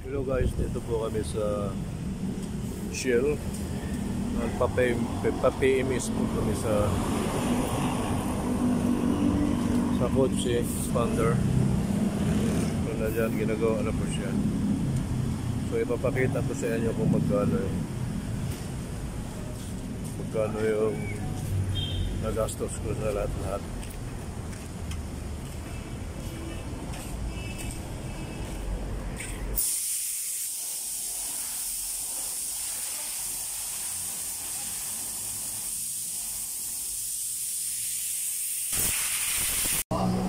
Hello guys, dito po kami sa Shell. Nagpa-PMS po kami sa kotse expander. So na dyan, ginagawa na po siya. So ipapakita ko sa inyo kung magkano yung nagastos ko sa lahat-lahat.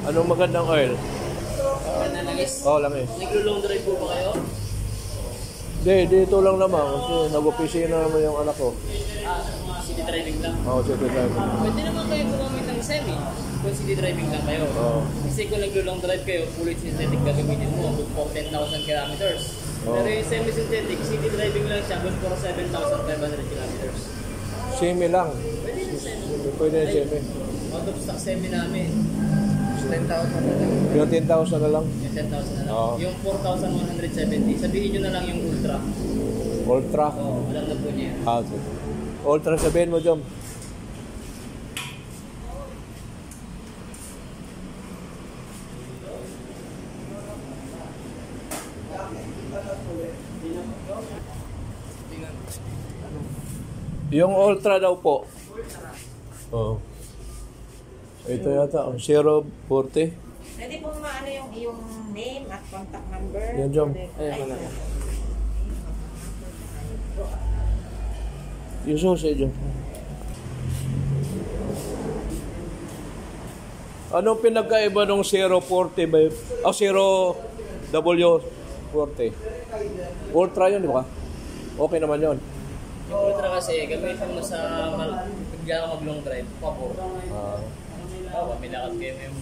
Anong magandang oil? Maganda langis. Oo, langis. Naglo-long drive po ba kayo? Hindi, dito lang naman. Kasi nag-opisina naman yung anak ko. City driving lang? Oo, city driving. Pwede naman kayo gumamit ng semi kung city driving lang kayo. Oo. Kasi kung naglo-long drive kayo, fully synthetic gagamitin mo for 10,000 kilometers. Pero yung semi-synthetic, city driving lang siya, good for 7,500 kilometers. Semi lang. Pwede yung semi. Pwede yung semi. Out of stock semi namin. 10,000 na lang. Yung 10,000 na lang? Yung 10,000 na lang. Oo. Yung 4,170, sabihin nyo na lang yung Ultra. Ultra? Oo, alam na po niya. Ultra sabihin mo, Jom. Yung Ultra daw po. Oo. Ito yata, 040. Pwede pong maano yung name at contact number. Yan, Jom. Yung susi, Jom. Anong pinagkaiba ng 040 ba? 0W40. Ultra yun, di ba? Okay naman yun. Yung Ultra kasi, gamitin mo sa bigla ka mag-long drive, pabor. Pinakad kayo yung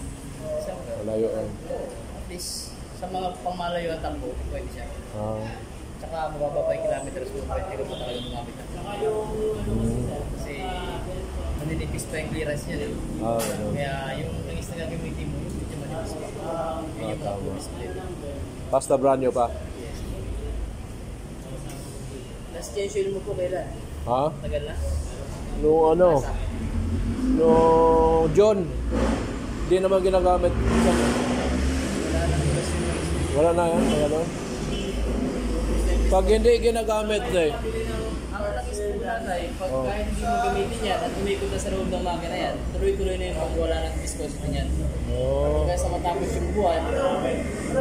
Malayo yan. at least sa mga pangmalayo ang takbo, pwede siya. Tsaka mababa pa yung kilometers mo, pwede ka pa talaga lumapit na. Kasi maninipis pa yung clearance niya. Kaya yung langis na gagamitin mo, yung medyo manipis pa. Yun yung mga full display. Basta brand new pa? Yes. Last change mo po kailan? Ha? Tagal na? Nung ano? Nung John. Hindi naman ginagamit. Wala na yan? Wala na? Pag hindi ginagamit eh. Ang langis po nanay, pag kahit hindi mo gamitin yan at umikot na sa loob ng makina yan, tuloy-tuloy na yun pag wala ng viscosity niyan. Kaya sa matapos yung buwan,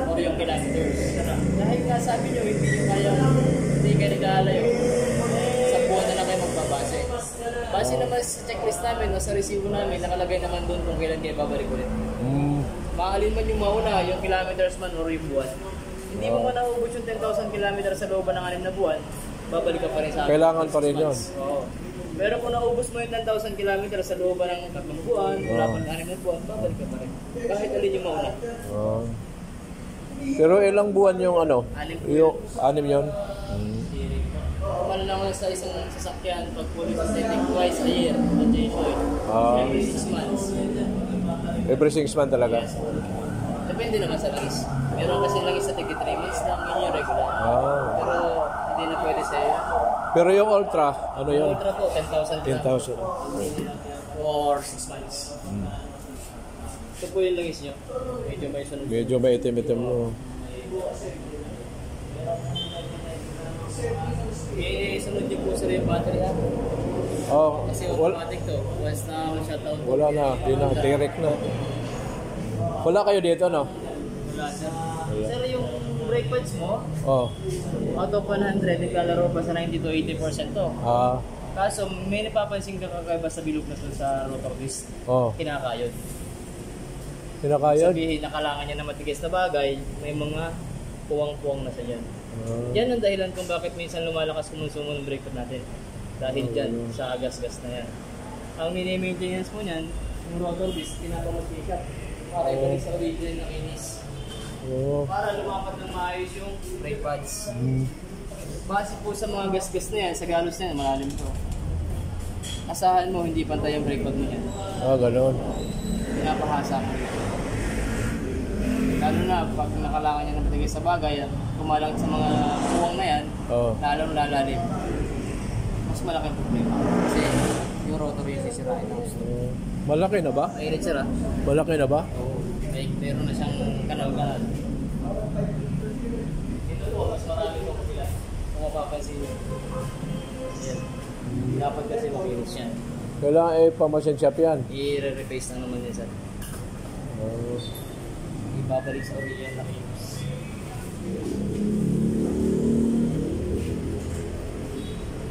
o yung kilometers. Dahil nga sabi nyo, hindi kayo nag-aalayo. Sa buwan na lang kayo magbabase. Base naman sa checklist namin o sa resibo namin, nakalagay naman doon kung kailan kayo babalik ulit. Maalin man yung mauna, yung kilometers man o yung buwan. Hindi mo man naubos yung 10,000 kilometers sa looban ng 6 na buwan, babalik ka pa rin sa akin. Kailangan pa rin yun. Oo. Pero kung naubos mo yung 10,000 kilometers sa looban ng 3 buwan, wala pa ng 6 na buwan, babalik ka pa rin. Kahit alin yung mauna. Pero ilang buwan yung ano? 6 Yung 6 yun? Normal lang sa isang sasakyan pag fully synthetic twice a year. Every 6 months. Every 6 months talaga? Yes. Depende naman sa langis. Meron kasi langis sa tig 3 months lang yun yung regular. Pero hindi na pwede sa iyo. Pero yung Ultra, ano yun? Ultra po, 10,000 lang. 10,000. For 6 months. Ito po yung langis nyo. Medyo may sunod. Medyo may itim-itim mo. Sunod nyo po sa yung battery ha. Kasi automatic to. Once na shutdown. Wala na, di na, direct na. Wala kayo dito, no? Wala sir. Sir, yung brake pads mo, out of 100, naglalaro pa sa 90 to 80% to. Kaso may napapansin ka kakaiba sa bilog na to sa rotor disc. Kinakayod. Kinakayod? Sabihin, nakalangan niya na matigas na bagay, may mga puwang-puwang na sa dyan. Yan ang dahilan kung bakit minsan lumalakas kumonsumo ng brake pad natin. Dahil dyan, sa gas-gas na yan. Ang mini-maintenance mo niyan, yung rotor disc, pinapamagay siya. Para ibalik sa original ng inis. Para lumapat ng maayos yung brake pads. Base po sa mga gas-gas na yan, sa galos na yan, malalim to. Asahan mo, hindi pantay yung brake pad mo yan. Ganoon. Pinapahasa mo. Lalo Lalo na pag nakalangan niya ng patigay sa bagay at kumalang sa mga puwang na yan, Oo. lalong lalalim. Mas malaki ang problema. Kasi yung rotor yung sisirain ng gusto. Malaki na ba? Mainit sir ah. Malaki na ba? Oo. Meron na siyang kanal-kanal. Dito po, mas marami po kapila. Kung mapapansin nyo. Ayan. Dapat kasi makinis yan. Kailangan pamasin shop yan. I-replace lang naman yan sir. Oo. Ibabalik sa original na kinis.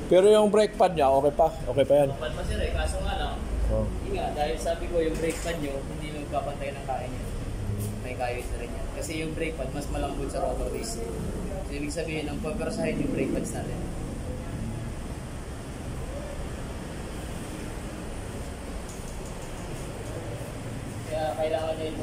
Pero yung brake pad niya, okay pa? Okay pa yan? Kapal pa sir eh, kaso nga lang, Oo. hindi nga, dahil sabi ko yung brake pad nyo, hindi magpapantay ng kaya niya. May kayos na rin yan. Kasi yung brake pad, mas malambot sa rotor disc. So, ibig sabihin, ang pagkarasahin yung brake pads natin. Kaya kailangan niya yung